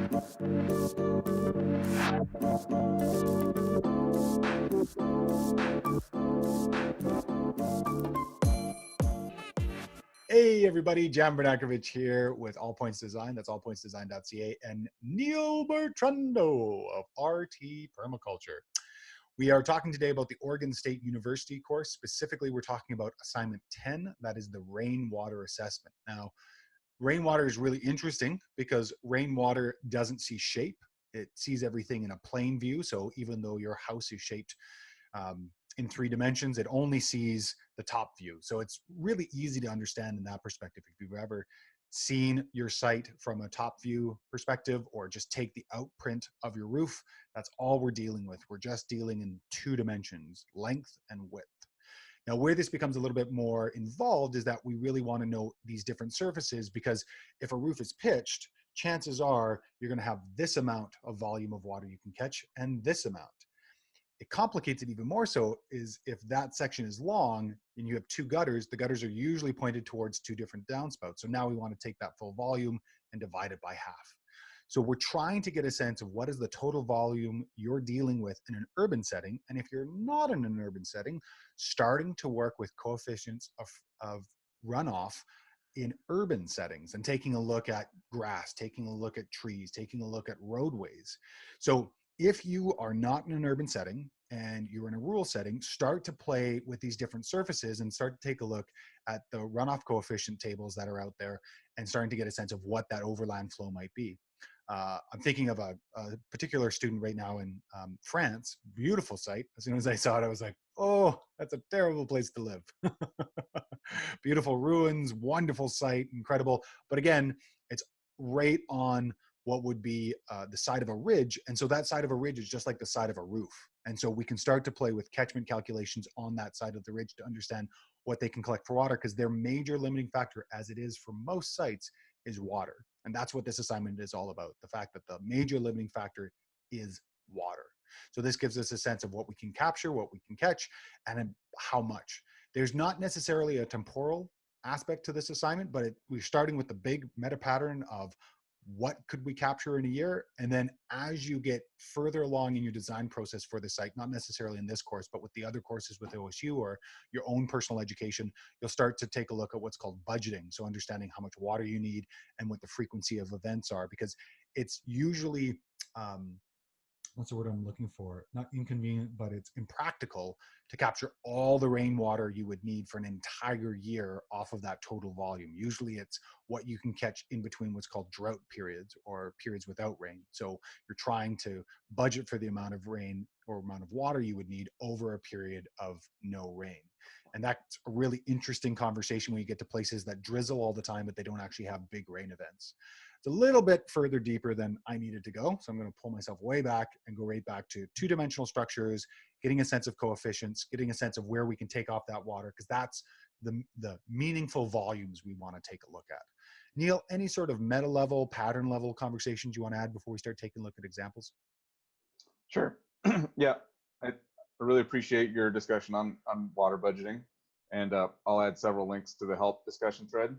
Hey everybody, Jan Bernakovich here with All Points Design. That's allpointsdesign.ca, and Neil Bertrando of RT Permaculture. We are talking today about the Oregon State University course. Specifically, we're talking about assignment 10, that is the rainwater assessment. Now, rainwater is really interesting because rainwater doesn't see shape. It sees everything in a plane view. So even though your house is shaped in 3 dimensions, it only sees the top view. So it's really easy to understand in that perspective. If you've ever seen your site from a top view perspective, or just take the outprint of your roof, that's all we're dealing with. We're just dealing in 2 dimensions, length and width. Now, where this becomes a little bit more involved is that we really want to know these different surfaces, because if a roof is pitched, chances are you're going to have this amount of volume of water you can catch and this amount. It complicates it even more so is if that section is long and you have 2 gutters, the gutters are usually pointed towards 2 different downspouts. So now we want to take that full volume and divide it by half. So we're trying to get a sense of what is the total volume you're dealing with in an urban setting. And if you're not in an urban setting, starting to work with coefficients of runoff in urban settings and taking a look at grass, taking a look at trees, taking a look at roadways. So if you are not in an urban setting and you're in a rural setting, start to play with these different surfaces and start to take a look at the runoff coefficient tables that are out there and starting to get a sense of what that overland flow might be. I'm thinking of a particular student right now in France, beautiful site. As soon as I saw it, I was like, oh, that's a terrible place to live. Beautiful ruins, wonderful site, incredible. But again, it's right on what would be the side of a ridge. And so that side of a ridge is just like the side of a roof. And so we can start to play with catchment calculations on that side of the ridge to understand what they can collect for water, because their major limiting factor, as it is for most sites, is water. And that's what this assignment is all about, the fact that the major limiting factor is water. So this gives us a sense of what we can capture, what we can catch, and how much. There's not necessarily a temporal aspect to this assignment, but we're starting with the big meta pattern of what could we capture in a year? And then as you get further along in your design process for the site, not necessarily in this course, but with the other courses with OSU or your own personal education, you'll start to take a look at what's called budgeting. So understanding how much water you need and what the frequency of events are, because it's usually, what's the word I'm looking for? Not inconvenient, but it's impractical to capture all the rainwater you would need for an entire year off of that total volume. Usually it's what you can catch in between what's called drought periods or periods without rain. So you're trying to budget for the amount of rain or amount of water you would need over a period of no rain. And that's a really interesting conversation when you get to places that drizzle all the time, but they don't actually have big rain events. It's a little bit further deeper than I needed to go. So I'm going to pull myself way back and go right back to 2-dimensional structures, getting a sense of coefficients, getting a sense of where we can take off that water, because that's the meaningful volumes we want to take a look at. Neil, any sort of meta level, pattern level conversations you want to add before we start taking a look at examples? Sure. Yeah, I really appreciate your discussion on water budgeting. And I'll add several links to the help discussion thread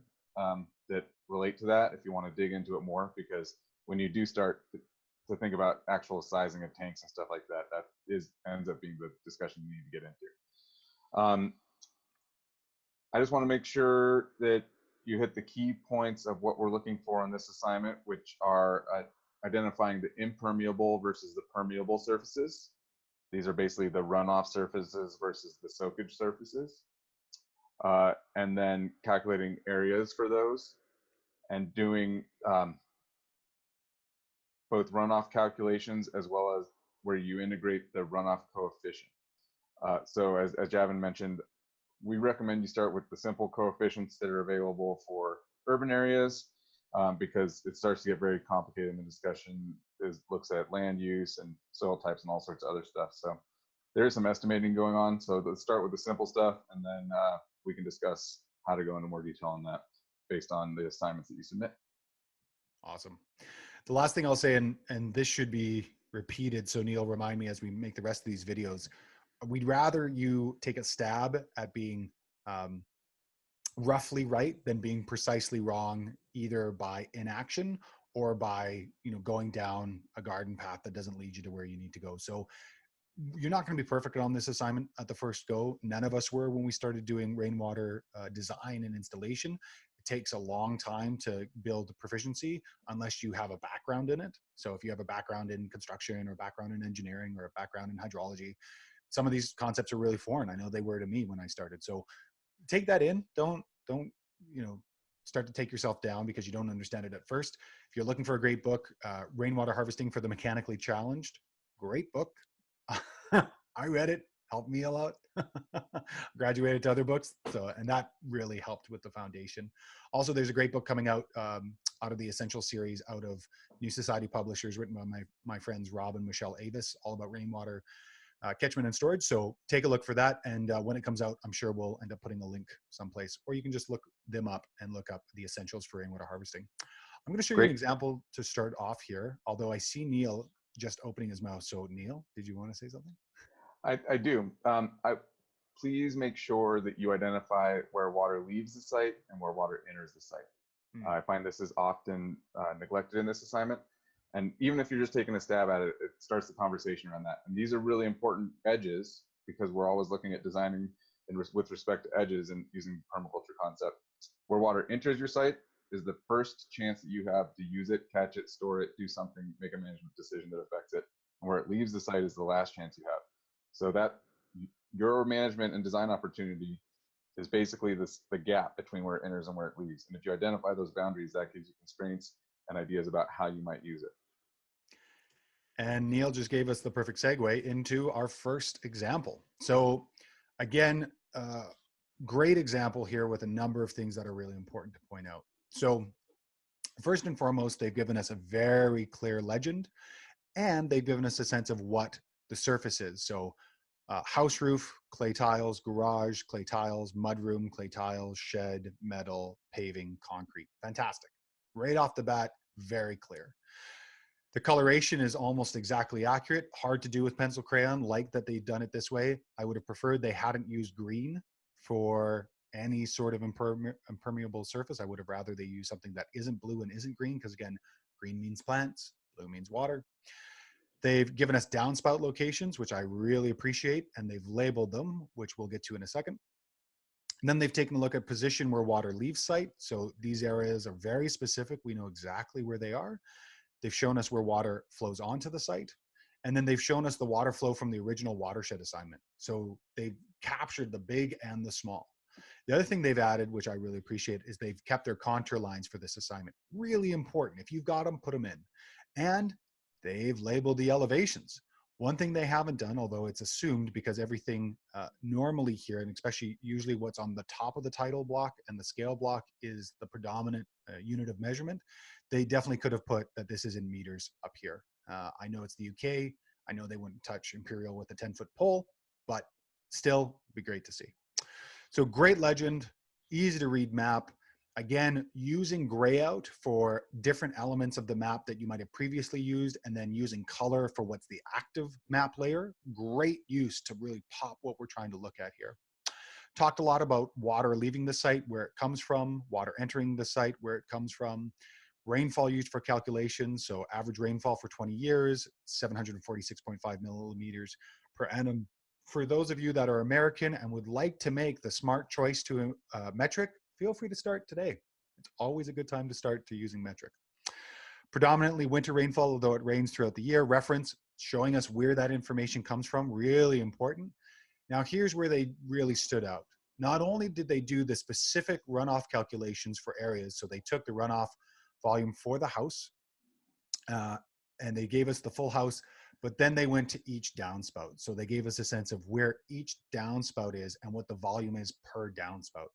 that relate to that if you want to dig into it more, because when you do start to think about actual sizing of tanks and stuff like that, that ends up being the discussion you need to get into. I just want to make sure that you hit the key points of what we're looking for on this assignment, which are identifying the impermeable versus the permeable surfaces. These are basically the runoff surfaces versus the soakage surfaces. And then calculating areas for those and doing both runoff calculations as well as where you integrate the runoff coefficient. So as Javin mentioned, we recommend you start with the simple coefficients that are available for urban areas because it starts to get very complicated in the discussion. It looks at land use and soil types and all sorts of other stuff. So there is some estimating going on. So let's start with the simple stuff, and then we can discuss how to go into more detail on that based on the assignments that you submit. Awesome. The last thing I'll say, and this should be repeated, so Neil, remind me as we make the rest of these videos, we'd rather you take a stab at being roughly right than being precisely wrong, either by inaction or by, going down a garden path that doesn't lead you to where you need to go. So you're not going to be perfect on this assignment at the first go. None of us were when we started doing rainwater design and installation. It takes a long time to build proficiency unless you have a background in it. So if you have a background in construction or background in engineering or a background in hydrology, some of these concepts are really foreign. I know they were to me when I started. So take that in. Don't start to take yourself down because you don't understand it at first. If you're looking for a great book, Rainwater Harvesting for the Mechanically Challenged, great book. I read it, helped me a lot. Graduated to other books, and that really helped with the foundation. Also, there's a great book coming out out of the Essential series, out of New Society Publishers, written by my friends Rob and Michelle Avis, all about rainwater catchment and storage. So take a look for that, and when it comes out, I'm sure we'll end up putting a link someplace, or you can just look them up and look up the essentials for rainwater harvesting. I'm going to show you an Great. example to start off here, although I see Neil just opening his mouth. So Neil, did you want to say something? I do. Please make sure that you identify where water leaves the site and where water enters the site. I find this is often neglected in this assignment. And even if you're just taking a stab at it, it starts the conversation around that. And these are really important edges because we're always looking at designing with respect to edges and using permaculture concept. Where water enters your site is the first chance that you have to use it, catch it, store it, do something, make a management decision that affects it. And where it leaves the site is the last chance you have. So that your management and design opportunity is basically the gap between where it enters and where it leaves. And if you identify those boundaries, that gives you constraints and ideas about how you might use it. And Neil just gave us the perfect segue into our first example. So again, great example here with a number of things that are really important to point out. So first and foremost, they've given us a very clear legend, and they've given us a sense of what the surface is. So house roof, clay tiles; garage, clay tiles; mudroom, clay tiles; shed, metal; paving, concrete. Fantastic. Right off the bat, very clear. The coloration is almost exactly accurate. Hard to do with pencil crayon, like that they've done it this way. I would have preferred they hadn't used green for any sort of impermeable surface. I would have rather they use something that isn't blue and isn't green, because again, green means plants, blue means water. They've given us downspout locations, which I really appreciate, and they've labeled them, which we'll get to in a second. And then they've taken a look at position where water leaves site. So these areas are very specific. We know exactly where they are. They've shown us where water flows onto the site. And then they've shown us the water flow from the original watershed assignment. So they've captured the big and the small. The other thing they've added, which I really appreciate, is they've kept their contour lines for this assignment. Really important. If you've got them, put them in. And they've labeled the elevations. One thing they haven't done, although it's assumed because everything normally here, and especially usually what's on the top of the title block and the scale block is the predominant unit of measurement, they definitely could have put that this is in meters up here. I know it's the UK. I know they wouldn't touch imperial with a 10-foot pole, but still be great to see. So great legend, easy to read map. Again, using gray out for different elements of the map that you might have previously used, and then using color for what's the active map layer. Great use to really pop what we're trying to look at here. Talked a lot about water leaving the site, where it comes from, water entering the site, where it comes from, rainfall used for calculations. So average rainfall for 20 years, 746.5 millimeters per annum. For those of you that are American and would like to make the smart choice to metric, feel free to start today. It's always a good time to start to using metric. Predominantly winter rainfall, although it rains throughout the year. Reference showing us where that information comes from, really important. Now here's where they really stood out. Not only did they do the specific runoff calculations for areas, so they took the runoff volume for the house, and they gave us the full house, but then they went to each downspout. So they gave us a sense of where each downspout is and what the volume is per downspout.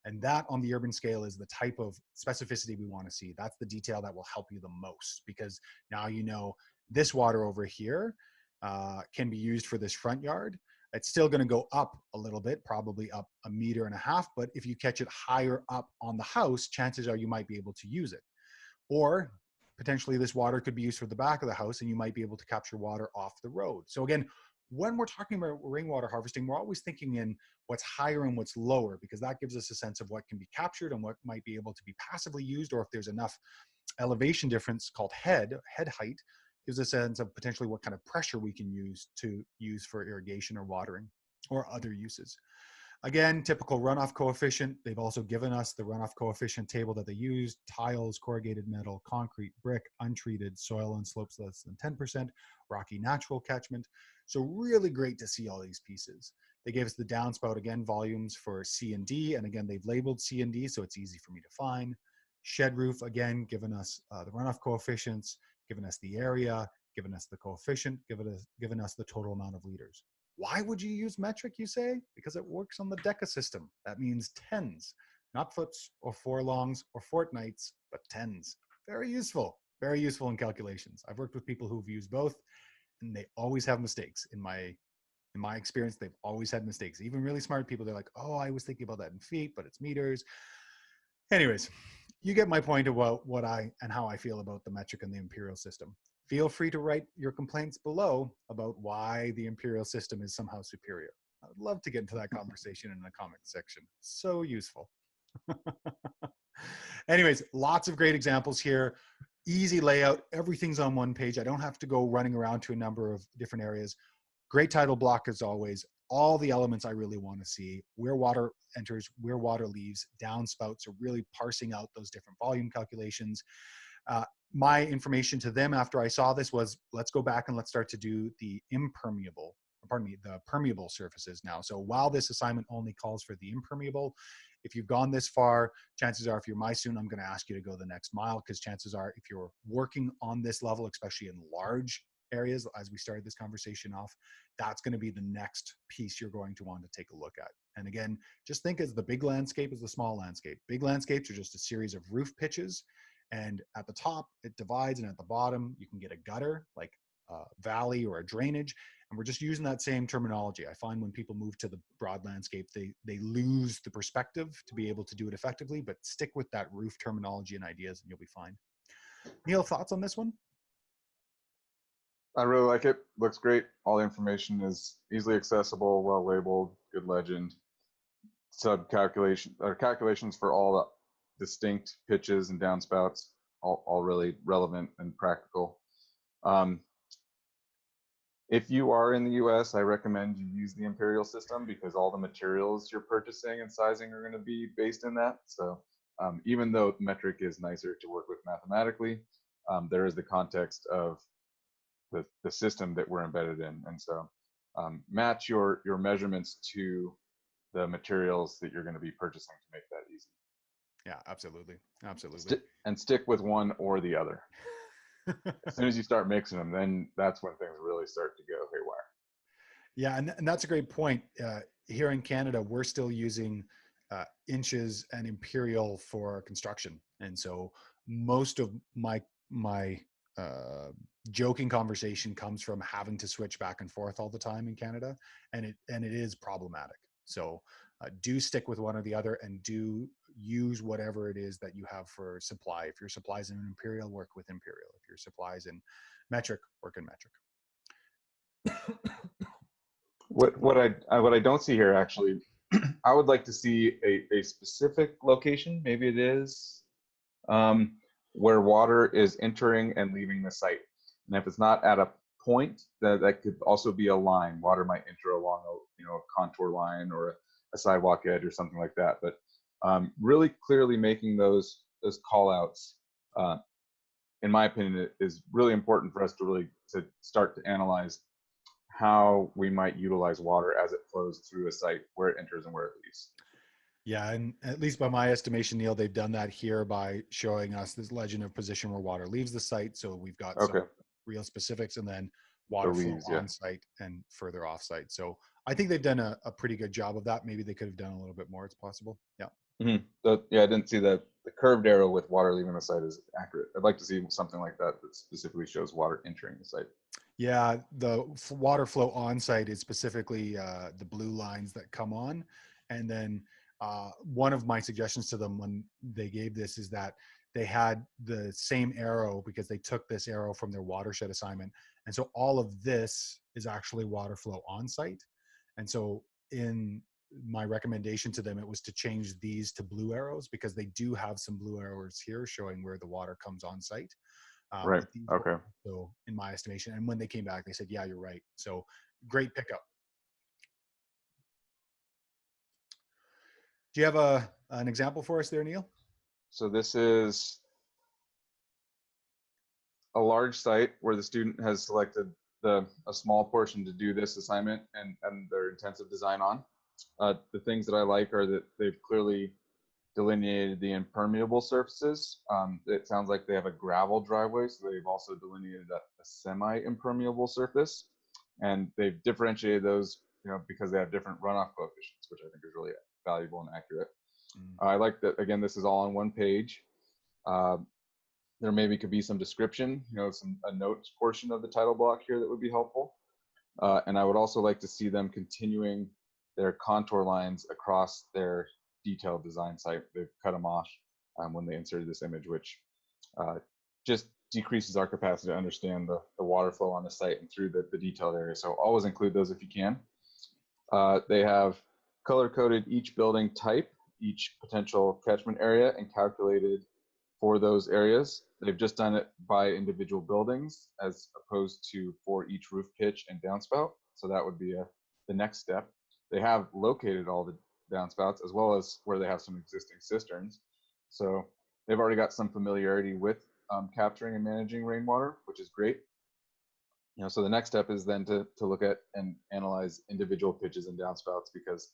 And that on the urban scale is the type of specificity we want to see. That's the detail that will help you the most, because now you know this water over here can be used for this front yard. It's still going to go up a little bit, probably up 1.5 meters, but if you catch it higher up on the house, chances are you might be able to use it. Or potentially this water could be used for the back of the house, and you might be able to capture water off the road. So again, when we're talking about rainwater harvesting, we're always thinking in what's higher and what's lower, because that gives us a sense of what can be captured and what might be able to be passively used, or if there's enough elevation difference called head height gives a sense of potentially what kind of pressure we can use for irrigation or watering or other uses. Again, typical runoff coefficient. They've also given us the runoff coefficient table that they used: tiles, corrugated metal, concrete, brick, untreated, soil on slopes less than 10%, rocky natural catchment. So really great to see all these pieces. They gave us the downspout, again, volumes for C and D, and again, they've labeled C and D, so it's easy for me to find. Shed roof, again, giving us the runoff coefficients, giving us the area, giving us the coefficient, giving us the total amount of liters. Why would you use metric, you say? Because it works on the deca system. That means tens, not foots or forlongs or fortnights, but tens. Very useful in calculations. I've worked with people who've used both, and they always have mistakes. In my experience, they've always had mistakes. Even really smart people, they're like, oh, I was thinking about that in feet, but it's meters. Anyways, you get my point about what I and how I feel about the metric and the imperial system. Feel free to write your complaints below about why the imperial system is somehow superior. I would love to get into that conversation in the comments section. So useful. Anyways, lots of great examples here. Easy layout. Everything's on one page. I don't have to go running around to a number of different areas. Great title block as always. All the elements I really want to see: where water enters, where water leaves, downspouts, are really parsing out those different volume calculations. My information to them after I saw this was, let's go back and let's start to do the the permeable surfaces now. So while this assignment only calls for the impermeable, if you've gone this far, chances are, if you're my student, I'm going to ask you to go the next mile, because chances are, if you're working on this level, especially in large areas, as we started this conversation off, that's going to be the next piece you're going to want to take a look at. And again, just think as the big landscape as the small landscape. Big landscapes are just a series of roof pitches, and at the top it divides, and at the bottom you can get a gutter, like a valley or a drainage. And we're just using that same terminology. I find when people move to the broad landscape, they lose the perspective to be able to do it effectively, but stick with that roof terminology and ideas and you'll be fine. Neil, thoughts on this one? I really like it. Looks great. All the information is easily accessible, well labeled, good legend. Sub calculation or calculations for all the distinct pitches and downspouts, all really relevant and practical. If you are in the US, I recommend you use the imperial system, because all the materials you're purchasing and sizing are going to be based in that. So even though metric is nicer to work with mathematically, there is the context of the system that we're embedded in. And so match your measurements to the materials that you're going to be purchasing to make that easy. Yeah, absolutely. Absolutely. And stick with one or the other. As soon as you start mixing them, then that's when things really start to go haywire. Yeah, and that's a great point. Here in Canada, we're still using inches and imperial for construction, and so most of my joking conversation comes from having to switch back and forth all the time in Canada, and it is problematic. So do stick with one or the other, and do use whatever it is that you have for supply. If your supply is in imperial, work with imperial. If your supply is in metric, work in metric. What I don't see here, actually, I would like to see a specific location. Maybe it is where water is entering and leaving the site. And if it's not at a point, that could also be a line. Water might enter along a contour line or a sidewalk edge or something like that. But really clearly making those call outs, in my opinion, is really important for us to start to analyze how we might utilize water as it flows through a site, where it enters and where it leaves. Yeah, and at least by my estimation, Neil, they've done that here by showing us this legend of position where water leaves the site. So we've got some real specifics, and then water flow on site and further off site. So I think they've done a pretty good job of that. Maybe they could have done a little bit more. It's possible. Yeah. Mm-hmm. So, yeah, I didn't see the curved arrow with water leaving the site is accurate. I'd like to see something like that specifically shows water entering the site. Yeah, the water flow on site is specifically the blue lines that come on. And then one of my suggestions to them when they gave this is that they had the same arrow, because they took this arrow from their watershed assignment. And so all of this is actually water flow on site. And so in my recommendation to them, it was to change these to blue arrows, because they do have some blue arrows here showing where the water comes on site. Right. But these were Okay. also, in my estimation, and when they came back, they said, yeah, you're right. So great pickup. Do you have an example for us there, Neil? So this is a large site where the student has selected a small portion to do this assignment and their intensive design on. The things that I like are that they've clearly delineated the impermeable surfaces. It sounds like they have a gravel driveway, so they've also delineated a semi-impermeable surface, and they've differentiated those, because they have different runoff coefficients, which I think is really valuable and accurate. I like that, again, this is all on one page. There maybe could be some description, a notes portion of the title block here that would be helpful. And I would also like to see them continuing their contour lines across their detailed design site. They've cut them off when they inserted this image, which just decreases our capacity to understand the water flow on the site and through the detailed area. So always include those if you can. They have color-coded each building type, each potential catchment area, and calculated for those areas. They've just done it by individual buildings as opposed to for each roof pitch and downspout. So that would be the next step. They have located all the downspouts as well as where they have some existing cisterns. So they've already got some familiarity with capturing and managing rainwater, which is great. So the next step is then to look at and analyze individual pitches and downspouts, because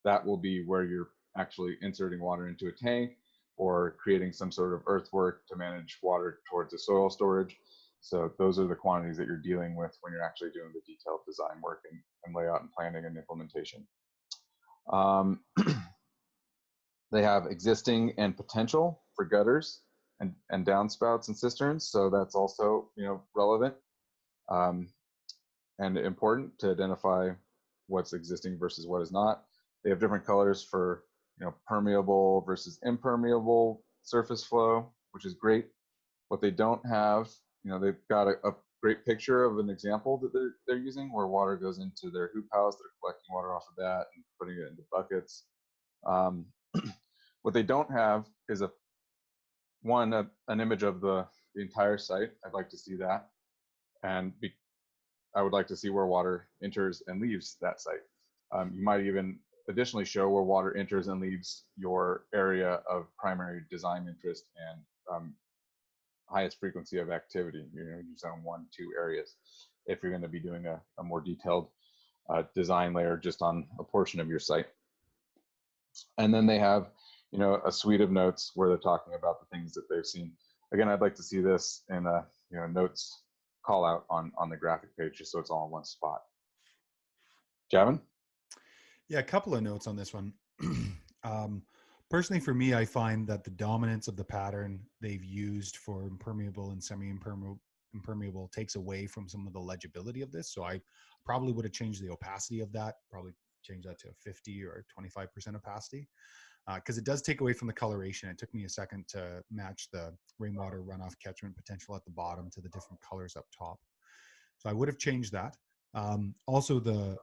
that will be where you're actually inserting water into a tank or creating some sort of earthwork to manage water towards the soil storage. So those are the quantities that you're dealing with when you're actually doing the detailed design work and layout and planning and implementation. They have existing and potential for gutters and downspouts and cisterns. So that's also, relevant and important to identify what's existing versus what is not. They have different colors for, permeable versus impermeable surface flow, which is great. What they don't have, they've got a great picture of an example that they're using where water goes into their hoop house. They're collecting water off of that and putting it into buckets. What they don't have is an image of the entire site. I'd like to see that, and I would like to see where water enters and leaves that site. You might even additionally show where water enters and leaves your area of primary design interest and highest frequency of activity, your zone 1, 2 areas, if you're going to be doing a more detailed design layer just on a portion of your site. And then they have, a suite of notes where they're talking about the things that they've seen. Again, I'd like to see this in a notes call out on the graphic page, just so it's all in one spot. Javin? Yeah, a couple of notes on this one. Personally, for me, I find that the dominance of the pattern they've used for impermeable and semi-impermeable takes away from some of the legibility of this. So I probably would have changed the opacity of that, probably change that to 50 or 25% opacity, because it does take away from the coloration. It took me a second to match the rainwater runoff catchment potential at the bottom to the different colors up top. So I would have changed that. Also, the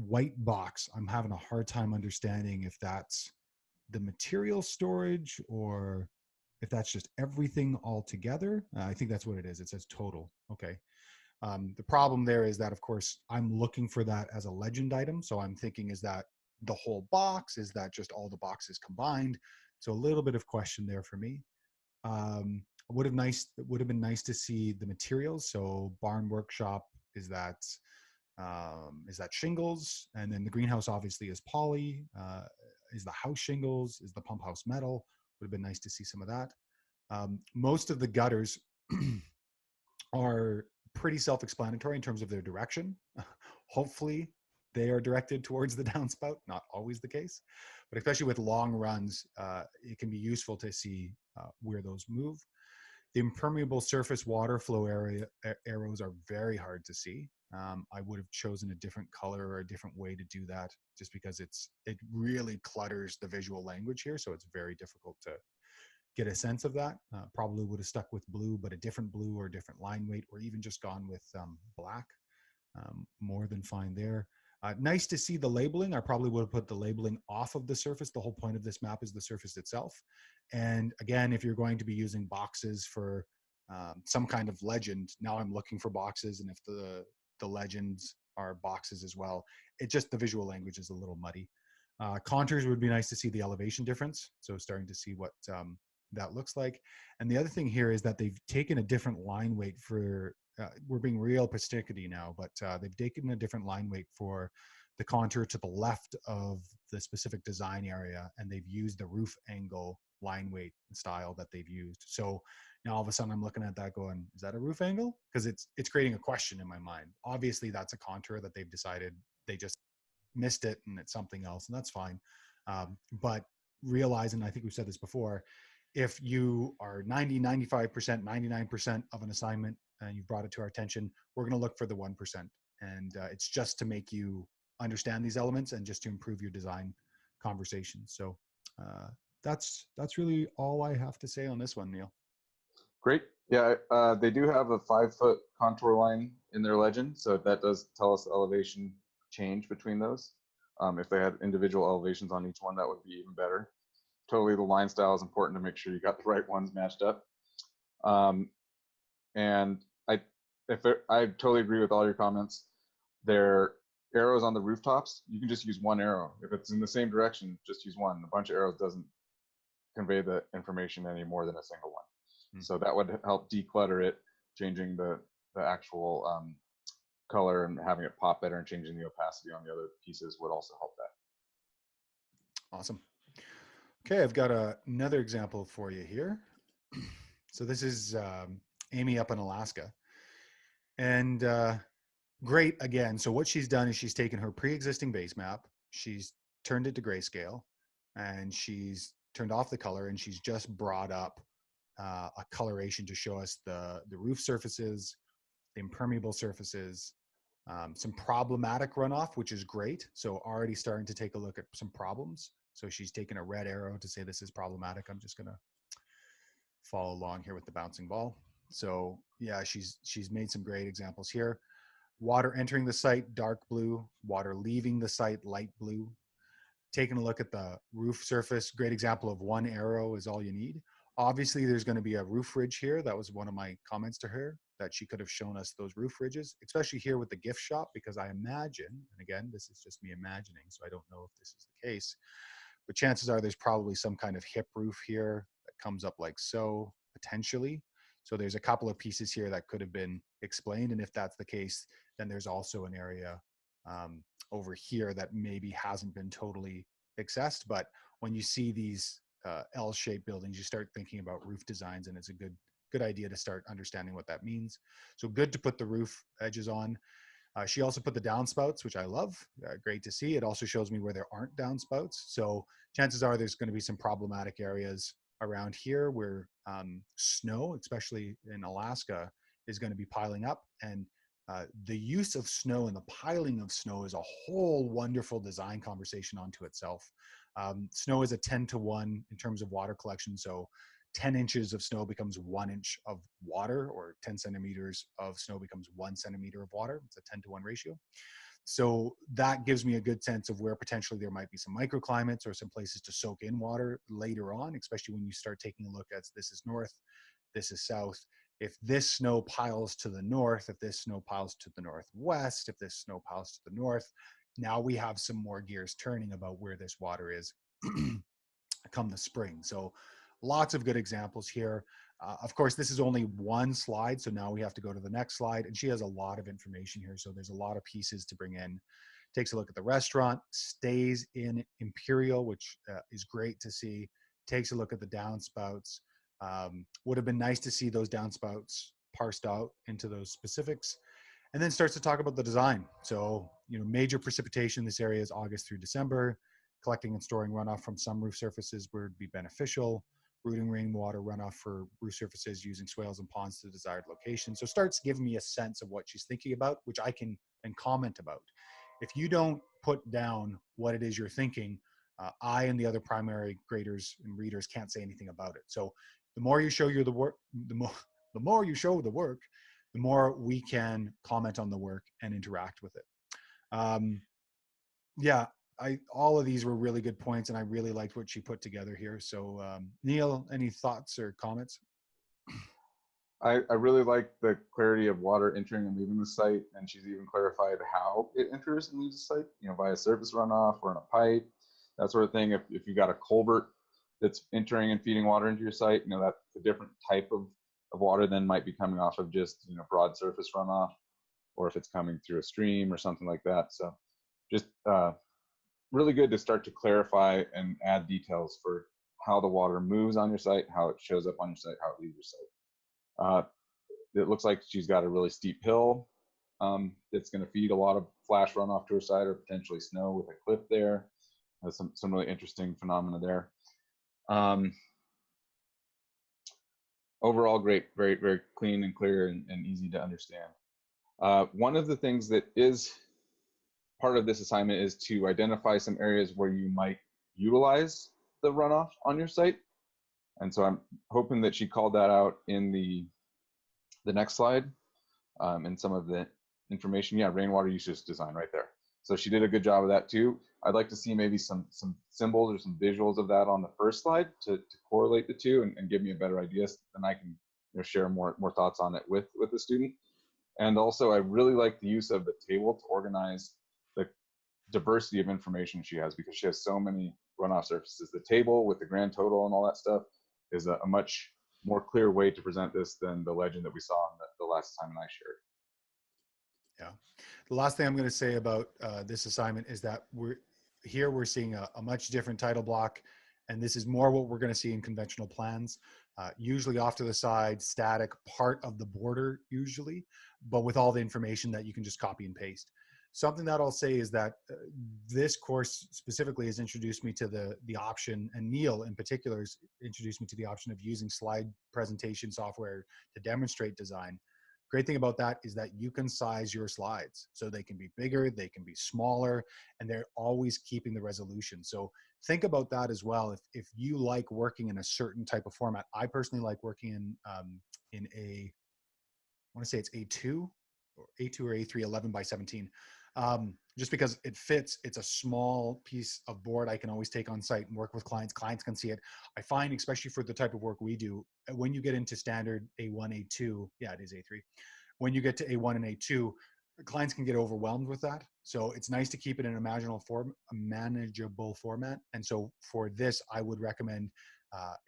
white box, I'm having a hard time understanding if that's the material storage or if that's just everything all together. I think that's what it is. It says total. Okay. The problem there is that, of course, I'm looking for that as a legend item. So I'm thinking, is that the whole box? Is that just all the boxes combined? So a little bit of question there for me. It would have been nice to see the materials. So barn workshop, is that shingles? And then the greenhouse obviously is poly. Is the house shingles? Is the pump house metal? Would have been nice to see some of that. Most of the gutters are pretty self-explanatory in terms of their direction. Hopefully they are directed towards the downspout, not always the case, but especially with long runs, it can be useful to see where those move. The impermeable surface water flow arrows are very hard to see. I would have chosen a different color or a different way to do that, just because it really clutters the visual language here. So it's very difficult to get a sense of that. Probably would have stuck with blue, but a different blue or a different line weight, or even just gone with black. More than fine there. Nice to see the labeling. I probably would have put the labeling off of the surface. The whole point of this map is the surface itself. And again, if you're going to be using boxes for some kind of legend, now I'm looking for boxes, and if the legends are boxes as well, it just, the visual language is a little muddy. Contours would be nice to see the elevation difference. So starting to see what that looks like. And the other thing here is that they've taken a different line weight for, we're being real persnickety now, but they've taken a different line weight for the contour to the left of the specific design area, and they've used the roof angle line weight style that they've used. So now all of a sudden I'm looking at that going, is that a roof angle? Because it's creating a question in my mind. Obviously that's a contour that they've decided they just missed it and it's something else, and that's fine. But realizing, I think we've said this before, if you are 90, 95%, 99% of an assignment and you've brought it to our attention, we're going to look for the 1%. And it's just to make you understand these elements and just to improve your design conversation. So that's really all I have to say on this one, Neil. Great. Yeah, they do have a 5-foot contour line in their legend, so that does tell us the elevation change between those. If they had individual elevations on each one, that would be even better. Totally, the line style is important to make sure you got the right ones matched up. And I totally agree with all your comments. Their arrows on the rooftops, you can just use one arrow. If it's in the same direction, just use one. A bunch of arrows doesn't convey the information any more than a single one. So that would help declutter it, changing the actual color and having it pop better, and changing the opacity on the other pieces would also help that. Awesome. Okay, I've got another example for you here. So this is Amy up in Alaska. And great, again, so what she's done is she's taken her pre-existing base map, she's turned it to grayscale, and she's turned off the color, and she's just brought up a coloration to show us the roof surfaces, the impermeable surfaces, some problematic runoff, which is great. So already starting to take a look at some problems. So she's taken a red arrow to say this is problematic. I'm just gonna follow along here with the bouncing ball. So yeah, she's made some great examples here. Water entering the site, dark blue. Water leaving the site, light blue. Taking a look at the roof surface, great example of one arrow is all you need. Obviously, there's going to be a roof ridge here. That was one of my comments to her, that she could have shown us those roof ridges, especially here with the gift shop, because I imagine, and again, this is just me imagining, so I don't know if this is the case, but chances are there's probably some kind of hip roof here that comes up like so, potentially. So there's a couple of pieces here that could have been explained. And if that's the case, then there's also an area over here that maybe hasn't been totally accessed. But when you see these L-shaped buildings, you start thinking about roof designs, and it's a good idea to start understanding what that means. So good to put the roof edges on. She also put the downspouts, which I love. Great to see. It also shows me where there aren't downspouts. So chances are there's going to be some problematic areas around here where snow, especially in Alaska, is going to be piling up. And the use of snow and the piling of snow is a whole wonderful design conversation onto itself. Snow is a 10-to-1 in terms of water collection. So 10 inches of snow becomes 1 inch of water, or 10 centimeters of snow becomes 1 centimeter of water. It's a 10-to-1 ratio. So that gives me a good sense of where potentially there might be some microclimates or some places to soak in water later on, especially when you start taking a look at this is north, this is south. If this snow piles to the north, if this snow piles to the northwest, if this snow piles to the north, now we have some more gears turning about where this water is come the spring. So lots of good examples here. Of course, this is only one slide, so now we have to go to the next slide. And she has a lot of information here, so there's a lot of pieces to bring in. Takes a look at the restaurant, stays in Imperial, which is great to see. Takes a look at the downspouts. Would have been nice to see those downspouts parsed out into those specifics. And then starts to talk about the design. So, major precipitation in this area is August through December. Collecting and storing runoff from some roof surfaces would be beneficial. Routing rainwater runoff for roof surfaces using swales and ponds to the desired location. So starts giving me a sense of what she's thinking about, which I can then comment about. If you don't put down what it is you're thinking, I and the other primary graders and readers can't say anything about it. So the more you show you the work, the more you show the work, the more we can comment on the work and interact with it. Yeah, all of these were really good points, and I really liked what she put together here. So, Neil, any thoughts or comments? I really like the clarity of water entering and leaving the site, and she's even clarified how it enters and leaves the site, via surface runoff or in a pipe, that sort of thing. If you got a culvert that's entering and feeding water into your site, that's a different type of water than might be coming off of just, broad surface runoff, or if it's coming through a stream or something like that. So just really good to start to clarify and add details for how the water moves on your site, how it shows up on your site, how it leaves your site. It looks like she's got a really steep hill that's going to feed a lot of flash runoff to her side, or potentially snow with a cliff there. There's some really interesting phenomena there. Overall, great, very, very clean and clear and easy to understand. One of the things that is part of this assignment is to identify some areas where you might utilize the runoff on your site. And so I'm hoping that she called that out in the next slide, and some of the information. Yeah, rainwater usage design right there. So she did a good job of that too. I'd like to see maybe some symbols or some visuals of that on the first slide to correlate the two and give me a better idea, and I can share more thoughts on it with the student. And also, I really like the use of the table to organize the diversity of information she has, because she has so many runoff surfaces. The table with the grand total and all that stuff is a much more clear way to present this than the legend that we saw in the last time I shared. Yeah. The last thing I'm going to say about this assignment is that we're seeing a much different title block, and this is more what we're going to see in conventional plans. Usually off to the side, static, part of the border usually, but with all the information that you can just copy and paste. Something that I'll say is that this course specifically has introduced me to the option, and Neil in particular has introduced me to the option of using slide presentation software to demonstrate design. Great thing about that is that you can size your slides, so they can be bigger, they can be smaller, and they're always keeping the resolution. So think about that as well. If you like working in a certain type of format, I personally like working in a, I want to say it's A2 or A3, 11 by 17. Just because it fits, it's a small piece of board I can always take on site and work with clients. Clients can see it. I find, especially for the type of work we do, when you get into standard A1, A2, yeah, it is A3. When you get to A1 and A2, clients can get overwhelmed with that. So it's nice to keep it in a manageable format. And so for this, I would recommend,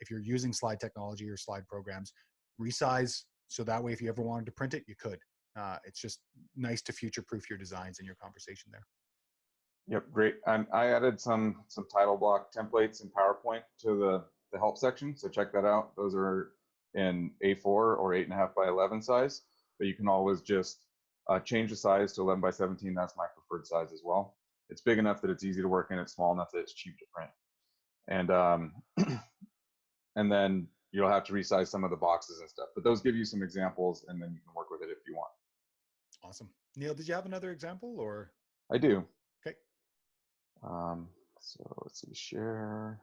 if you're using slide technology or slide programs, resize. So that way, if you ever wanted to print it, you could. It's just nice to future-proof your designs and your conversation there. Yep, great. And I added some title block templates in PowerPoint to the help section, so check that out. Those are in A4 or 8.5 by 11 size, but you can always just change the size to 11 by 17. That's my preferred size as well. It's big enough that it's easy to work in. It's small enough that it's cheap to print. And and then you'll have to resize some of the boxes and stuff. But those give you some examples, and then you can work with it if you want. Awesome. Neil, did you have another example, or? I do. Okay. So let's see, share.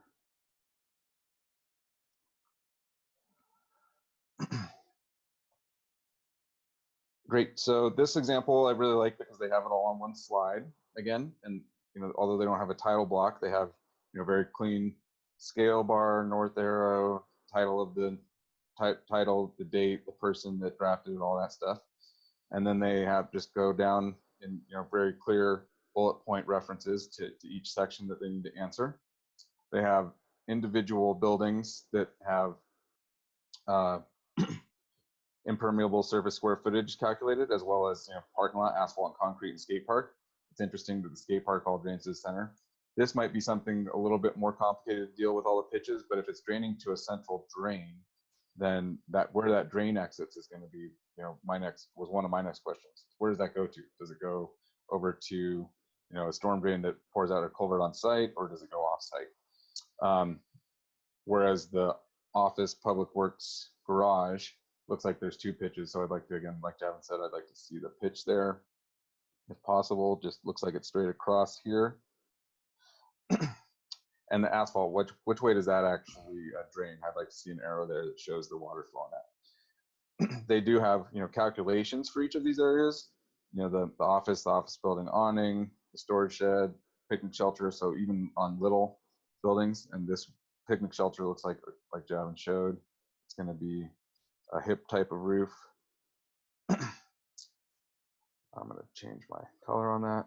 Great. So this example I really like because they have it all on one slide again, and although they don't have a title block, they have very clean scale bar, north arrow, title of the title, the date, the person that drafted it, all that stuff, and then they have just go down in very clear bullet point references to each section that they need to answer. They have individual buildings that have impermeable surface square footage calculated, as well as parking lot, asphalt, concrete, and skate park. It's interesting that the skate park all drains to the center. This might be something a little bit more complicated to deal with all the pitches, but if it's draining to a central drain, then where that drain exits is going to be, one of my next questions. Where does that go to? Does it go over to, a storm drain that pours out a culvert on site, or does it go off site? Whereas the office public works garage looks like there's two pitches. So I'd like to, again, like Javin said, I'd like to see the pitch there if possible. Just looks like it's straight across here. And the asphalt, which way does that actually drain? I'd like to see an arrow there that shows the water flowing at. They do have, calculations for each of these areas. The office building awning, the storage shed, picnic shelter. So even on little buildings, and this picnic shelter looks like Javin showed, it's going to be a hip type of roof. I'm going to change my color on that.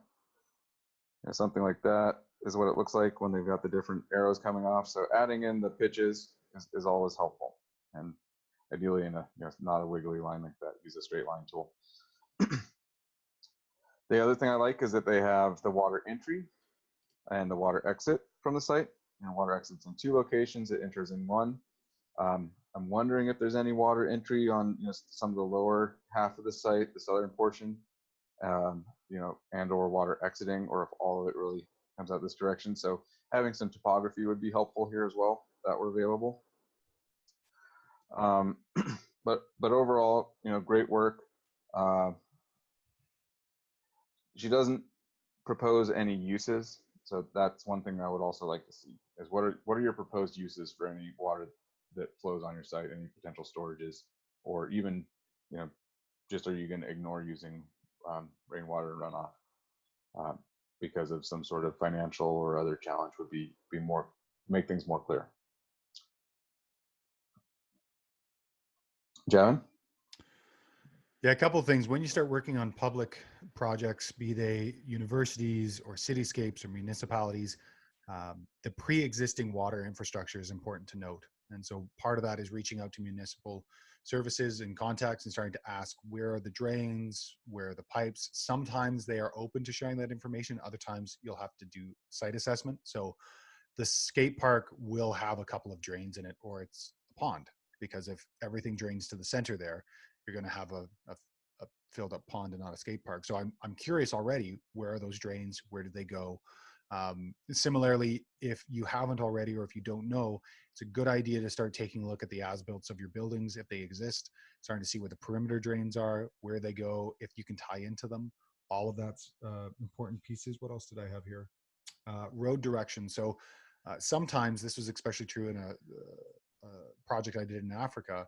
And something like that is what it looks like when they've got the different arrows coming off. So adding in the pitches is always helpful. And ideally in a, not a wiggly line like that, use a straight line tool. The other thing I like is that they have the water entry and the water exit from the site. And water exits in 2 locations, it enters in 1. I'm wondering if there's any water entry on some of the lower half of the site, the southern portion, and or water exiting, or if all of it really comes out this direction. So having some topography would be helpful here as well, if that were available. But overall, great work. She doesn't propose any uses, so that's one thing I would also like to see, is what are your proposed uses for any water that flows on your site, any potential storages, or even just are you going to ignore using rainwater runoff because of some sort of financial or other challenge, would be more, make things more clear. Javin? Yeah, a couple of things. When you start working on public projects, be they universities or cityscapes or municipalities, the pre-existing water infrastructure is important to note. And so part of that is reaching out to municipal services and contacts and starting to ask, where are the drains, where are the pipes? Sometimes they are open to sharing that information. Other times you'll have to do site assessment. So the skate park will have a couple of drains in it, or it's a pond, because if everything drains to the center there, you're going to have a filled up pond and not a skate park. So I'm curious already, where are those drains? Where did they go? Similarly, if you haven't already, or if you don't know, it's a good idea to start taking a look at the as-built of your buildings, if they exist, starting to see where the perimeter drains are, where they go, if you can tie into them. All of that's important pieces. What else did I have here? Road direction. So sometimes, this was especially true in a project I did in Africa,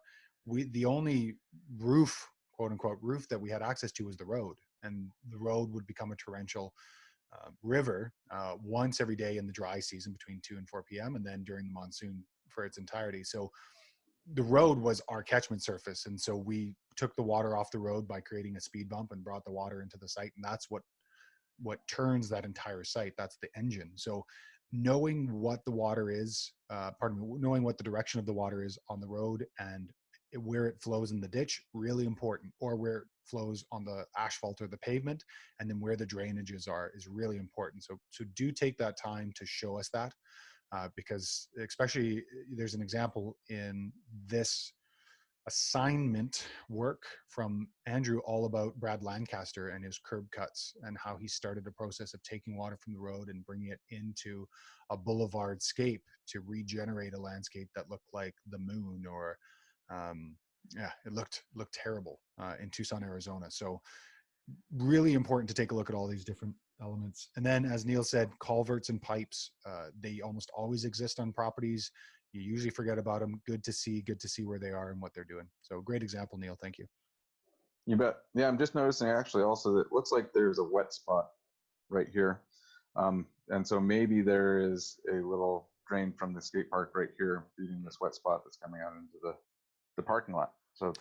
the only roof, quote unquote, roof that we had access to was the road, and the road would become a torrential river once every day in the dry season between 2 and 4 p.m. and then during the monsoon for its entirety. So the road was our catchment surface, and so we took the water off the road by creating a speed bump and brought the water into the site, and that's what turns that entire site. That's the engine. So knowing what the water is, knowing what the direction of the water is on the road and where it flows in the ditch, really important, or where it flows on the asphalt or the pavement, and then where the drainages are is really important. So do take that time to show us that, because especially there's an example in this assignment work from Andrew all about Brad Lancaster and his curb cuts, and how he started a process of taking water from the road and bringing it into a boulevard scape to regenerate a landscape that looked like the moon, or it looked terrible in Tucson, Arizona. So really important to take a look at all these different elements. And then, as Neil said, culverts and pipes, they almost always exist on properties. You usually forget about them. Good to see where they are and what they're doing. So great example, Neil. Thank you. You bet. Yeah, I'm just noticing actually also that it looks like there's a wet spot right here. And so maybe there is a little drain from the skate park right here feeding this wet spot that's coming out into the parking lot. So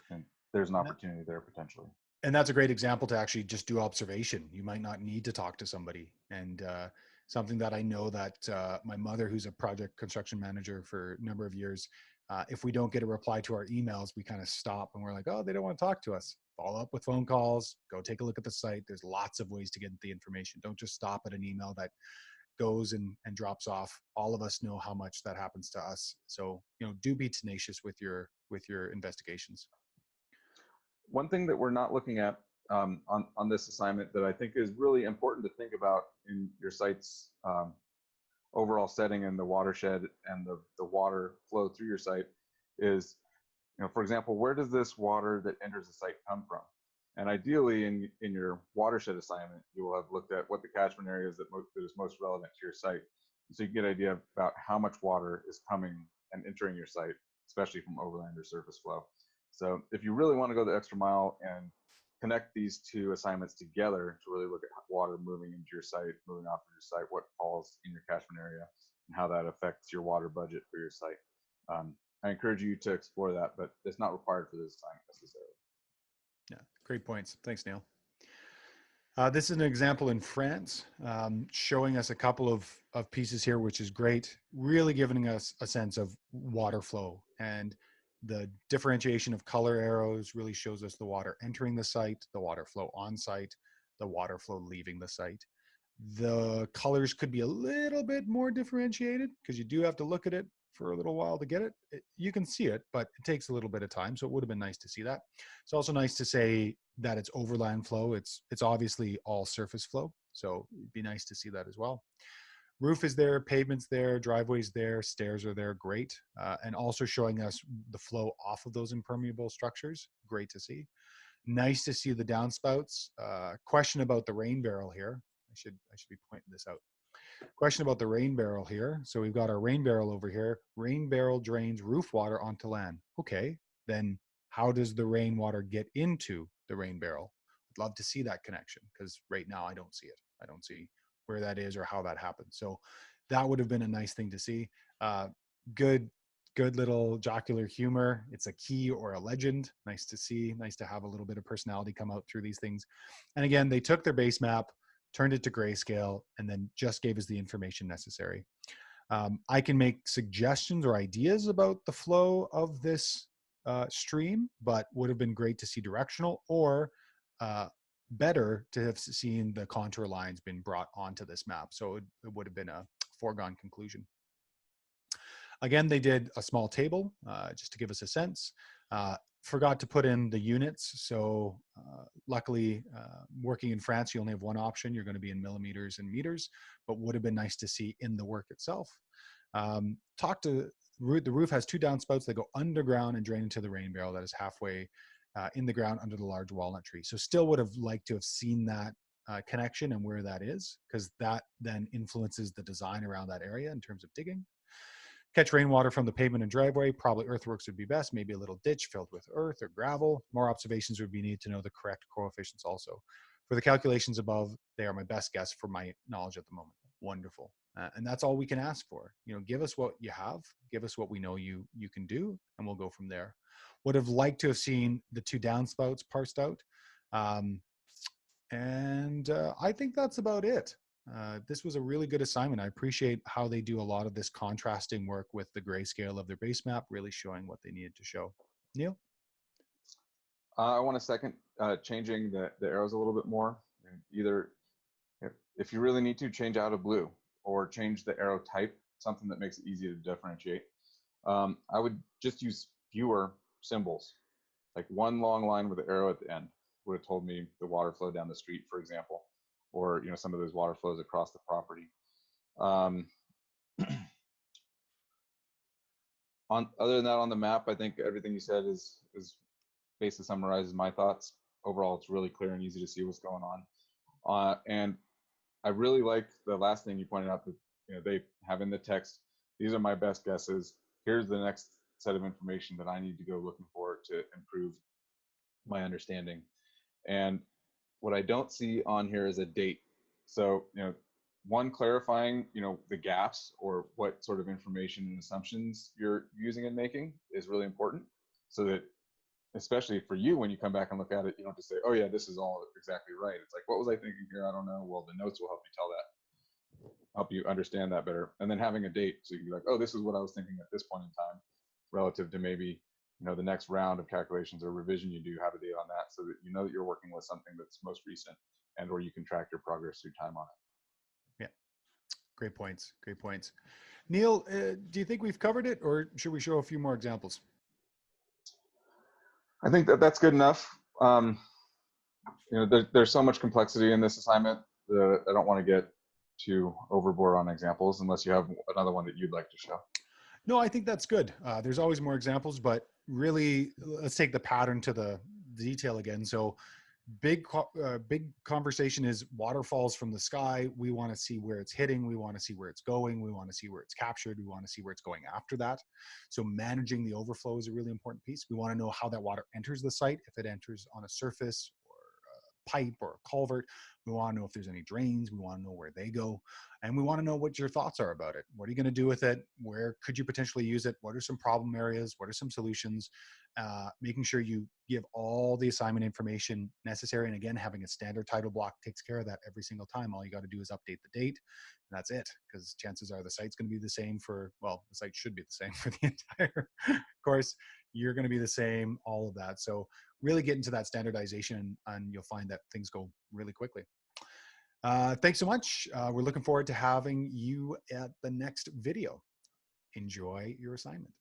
there's an opportunity there potentially. And that's a great example to actually just do observation. You might not need to talk to somebody. And something that I know that my mother, who's a project construction manager for a number of years, if we don't get a reply to our emails, we kind of stop and we're like, oh, they don't want to talk to us. Follow up with phone calls, go take a look at the site. There's lots of ways to get the information. Don't just stop at an email that goes and drops off. All of us know how much that happens to us. So, do be tenacious with your investigations. One thing that we're not looking at on this assignment that I think is really important to think about in your site's overall setting and the watershed and the water flow through your site is, for example, where does this water that enters the site come from? And ideally, in your watershed assignment, you will have looked at what the catchment area is that is most relevant to your site. So you can get an idea about how much water is coming and entering your site, especially from overland or surface flow. So if you really want to go the extra mile and connect these two assignments together to really look at water moving into your site, moving off of your site, what falls in your catchment area, and how that affects your water budget for your site. I encourage you to explore that, but it's not required for this assignment necessarily. Yeah, great points. Thanks, Neil. This is an example in France, showing us a couple of pieces here, which is great, really giving us a sense of water flow. And the differentiation of color arrows really shows us the water entering the site, the water flow on site, the water flow leaving the site. The colors could be a little bit more differentiated because you do have to look at it for a little while to get it. You can see it, but it takes a little bit of time. So it would have been nice to see that. It's also nice to say that it's overland flow. It's obviously all surface flow. So it'd be nice to see that as well. Roof is there, pavement's there, driveways there, stairs are there, great. And also showing us the flow off of those impermeable structures, great to see. Nice to see the downspouts. Question about the rain barrel here. I should be pointing this out. Question about the rain barrel here. So we've got our rain barrel over here. Rain barrel drains roof water onto land. Okay, then how does the rainwater get into the rain barrel? I'd love to see that connection because right now I don't see it. I don't see where that is or how that happens. So that would have been a nice thing to see. Good little jocular humor. It's a key or a legend. Nice to see. Nice to have a little bit of personality come out through these things. And again, they took their base map, turned it to grayscale, and then just gave us the information necessary. I can make suggestions or ideas about the flow of this stream, but would have been great to see directional, or better to have seen the contour lines been brought onto this map. So it would have been a foregone conclusion. Again, they did a small table just to give us a sense. Forgot to put in the units. So luckily, working in France, you only have one option. You're going to be in millimeters and meters, but would have been nice to see in the work itself. The roof has two downspouts that go underground and drain into the rain barrel that is halfway in the ground under the large walnut tree. So still would have liked to have seen that connection and where that is, because that then influences the design around that area in terms of digging. Catch rainwater from the pavement and driveway. Probably earthworks would be best. Maybe a little ditch filled with earth or gravel. More observations would be needed to know the correct coefficients also. For the calculations above, they are my best guess for my knowledge at the moment. Wonderful. And that's all we can ask for. Give us what you have, give us what we know you can do, and we'll go from there. Would have liked to have seen the two downspouts parsed out. And I think that's about it. This was a really good assignment. I appreciate how they do a lot of this contrasting work with the grayscale of their base map, really showing what they needed to show. Neil? I want to second changing the arrows a little bit more. Either if you really need to, change out of blue or change the arrow type, something that makes it easy to differentiate. I would just use fewer symbols, like one long line with an arrow at the end would have told me the water flow down the street, for example, or some of those water flows across the property. Other than that, on the map, I think everything you said is basically summarizes my thoughts. Overall, it's really clear and easy to see what's going on. And I really like the last thing you pointed out, that they have in the text, these are my best guesses. Here's the next set of information that I need to go looking for to improve my understanding. And what I don't see on here is a date. So, one, clarifying, the gaps or what sort of information and assumptions you're using and making is really important, so that, especially for you, when you come back and look at it, you don't just say, oh yeah, this is all exactly right. It's like, what was I thinking here? I don't know. Well, the notes will help you tell that, help you understand that better. And then having a date, so you can be like, oh, this is what I was thinking at this point in time, relative to maybe, the next round of calculations or revision you do, have a date on that, so that that you're working with something that's most recent, and or you can track your progress through time on it. Yeah, great points. Great points. Neil, do you think we've covered it, or should we show a few more examples? I think that's good enough. There's so much complexity in this assignment that I don't want to get too overboard on examples, unless you have another one that you'd like to show. No, I think that's good. There's always more examples, but really, let's take the pattern to the detail again. So big conversation is waterfalls from the sky. We want to see where it's hitting. We want to see where it's going. We want to see where it's captured. We want to see where it's going after that. So managing the overflow is a really important piece. We want to know how that water enters the site, if it enters on a surface or pipe or a culvert. We want to know if there's any drains. We want to know where they go. And we want to know what your thoughts are about it. What are you going to do with it? Where could you potentially use it? What are some problem areas? What are some solutions? Making sure you give all the assignment information necessary. And again, having a standard title block takes care of that every single time. All you got to do is update the date, and that's it, because chances are the site's going to be the same for, well, the site should be the same for the entire course. You're going to be the same, all of that. So really get into that standardization, and you'll find that things go really quickly. Thanks so much. We're looking forward to having you at the next video. Enjoy your assignment.